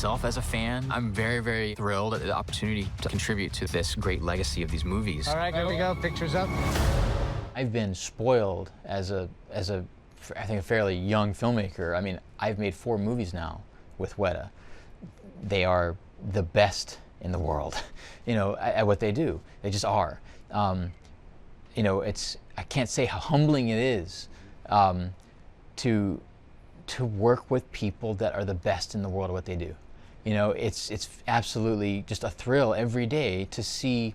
myself as a fan, I'm very, very thrilled at the opportunity to contribute to this great legacy of these movies. All right, here we go. Pictures up. I've been spoiled as a I think a fairly young filmmaker. I mean, I've made 4 movies now with Wētā. They are the best in the world, you know, at what they do. They just are. You know, I can't say how humbling it is to work with people that are the best in the world at what they do. You know, it's absolutely just a thrill every day to see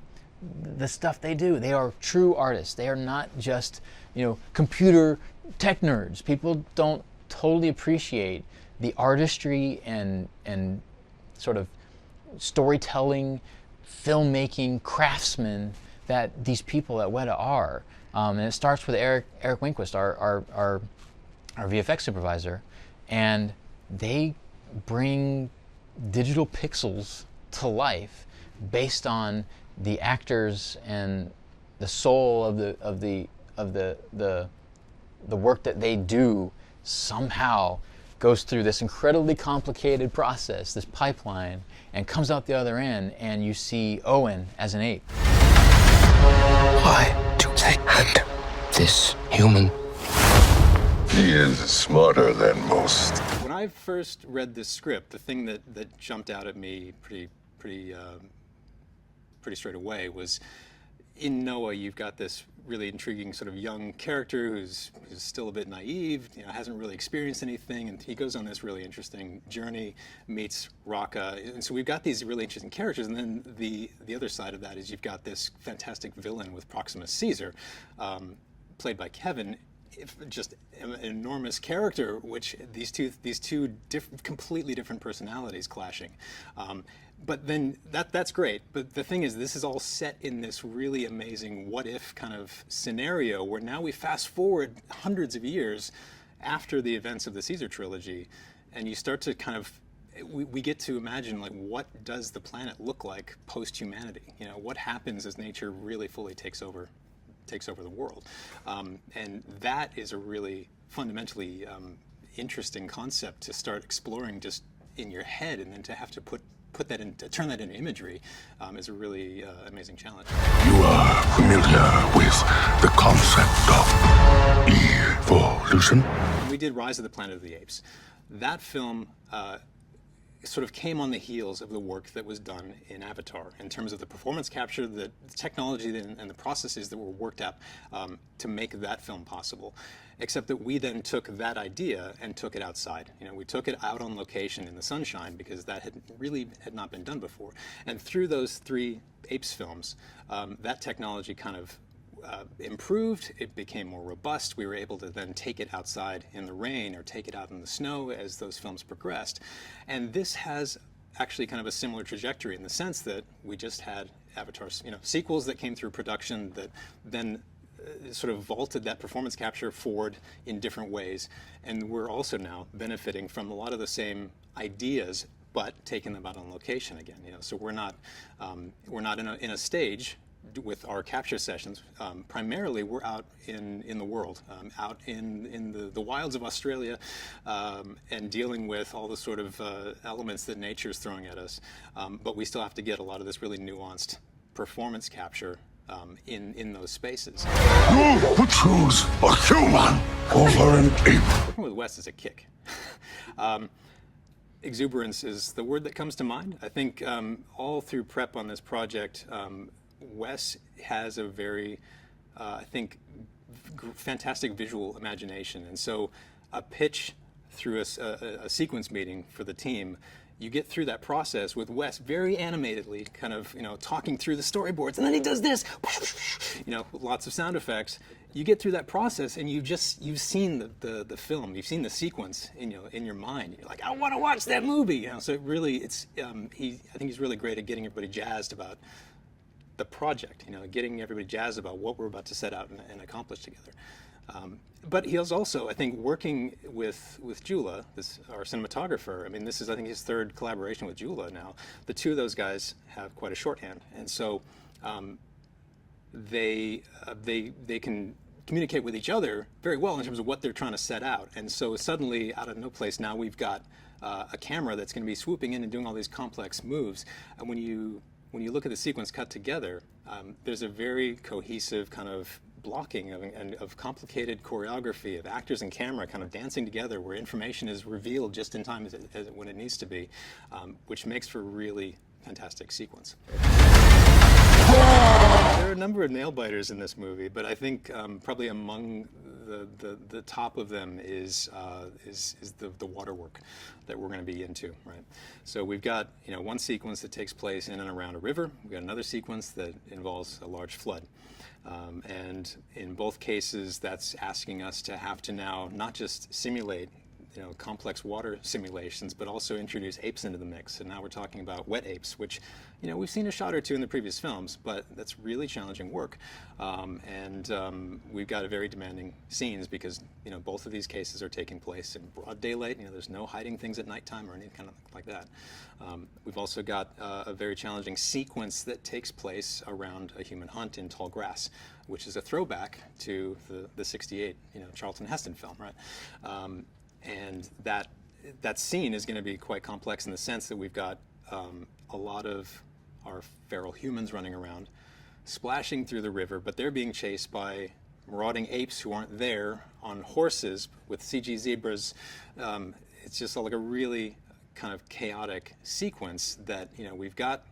the stuff they do. They are true artists. They are not just, you know, computer tech nerds. People don't totally appreciate the artistry and sort of storytelling, filmmaking, craftsmen that these people at Wētā are. And it starts with Erik Winquist, our VFX supervisor, and they bring digital pixels to life based on the actors and the soul of the work that they do somehow goes through this incredibly complicated process, this pipeline, and comes out the other end, and you see Owen as an ape. Why do they hunt this human? He is smarter than most. When I first read this script, the thing that jumped out at me pretty straight away was, in Noah, you've got this really intriguing sort of young character who's still a bit naive, you know, hasn't really experienced anything, and he goes on this really interesting journey, meets Raka, and so we've got these really interesting characters, and then the other side of that is you've got this fantastic villain with Proximus Caesar, played by Kevin, just an enormous character, which these two completely different personalities clashing. But then that's great. But the thing is, this is all set in this really amazing what-if kind of scenario where now we fast forward hundreds of years after the events of the Caesar trilogy, and you start to kind of, we get to imagine, like, what does the planet look like post-humanity? You know, what happens as nature really fully takes over the world? And that is a really fundamentally interesting concept to start exploring just in your head, and then to have to turn that into imagery is a really amazing challenge. You are familiar with the concept of evolution? We did Rise of the Planet of the Apes. That film sort of came on the heels of the work that was done in Avatar in terms of the performance capture, the technology and the processes that were worked out to make that film possible. Except that we then took that idea and took it outside. You know, we took it out on location in the sunshine because that had not been done before. And through those 3 Apes films, that technology kind of improved, it became more robust. We were able to then take it outside in the rain or take it out in the snow as those films progressed. And this has actually kind of a similar trajectory in the sense that we just had Avatar's, you know, sequels that came through production that then sort of vaulted that performance capture forward in different ways. And we're also now benefiting from a lot of the same ideas, but taking them out on location again. You know, so we're not in a stage with our capture sessions. Primarily, we're out in the world, out in the wilds of Australia, and dealing with all the sort of elements that nature's throwing at us. But we still have to get a lot of this really nuanced performance capture in those spaces. You would choose a human over an ape. Working with Wes is a kick. Exuberance is the word that comes to mind. I think all through prep on this project, Wes has a very, I think, fantastic visual imagination. And so a pitch through a sequence meeting for the team, you get through that process with Wes very animatedly, kind of, you know, talking through the storyboards, and then he does this, you know, lots of sound effects. You get through that process, and you've seen the film, you've seen the sequence in your mind. You're like, I want to watch that movie. You know, so it really, I think he's really great at getting everybody jazzed about the project. You know, getting everybody jazzed about what we're about to set out and accomplish together. But he was also, I think, working with Jula, our cinematographer. I mean, this is, I think, his 3rd collaboration with Jula now. The 2 of those guys have quite a shorthand, and so they can communicate with each other very well in terms of what they're trying to set out. And so suddenly, out of no place, now we've got a camera that's going to be swooping in and doing all these complex moves. And when you look at the sequence cut together, there's a very cohesive kind of blocking of complicated choreography of actors and camera kind of dancing together, where information is revealed just in time when it needs to be, which makes for a really fantastic sequence. There are a number of nail biters in this movie, but I think probably among the top of them is the water work that we're going to be into, right? So we've got one sequence that takes place in and around a river. We've got another sequence that involves a large flood. And in both cases, that's asking us to have to now not just simulate complex water simulations, but also introduce apes into the mix. And now we're talking about wet apes, which, we've seen a shot or two in the previous films, but that's really challenging work. We've got a very demanding scenes because, both of these cases are taking place in broad daylight. There's no hiding things at nighttime or anything kind of like that. We've also got a very challenging sequence that takes place around a human hunt in tall grass, which is a throwback to the '68, Charlton Heston film, right? And that scene is going to be quite complex in the sense that we've got a lot of our feral humans running around, splashing through the river, but they're being chased by marauding apes who aren't there on horses with CG zebras. It's just like a really kind of chaotic sequence that we've got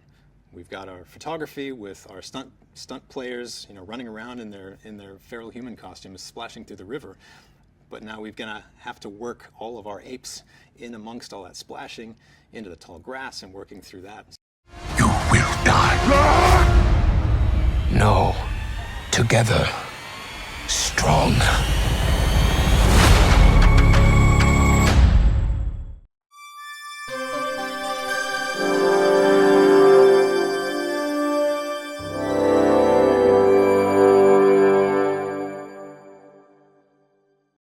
our photography with our stunt players running around in their feral human costumes, splashing through the river. But now we're going to have to work all of our apes in amongst all that splashing into the tall grass and working through that. You will die. No. Together. Strong.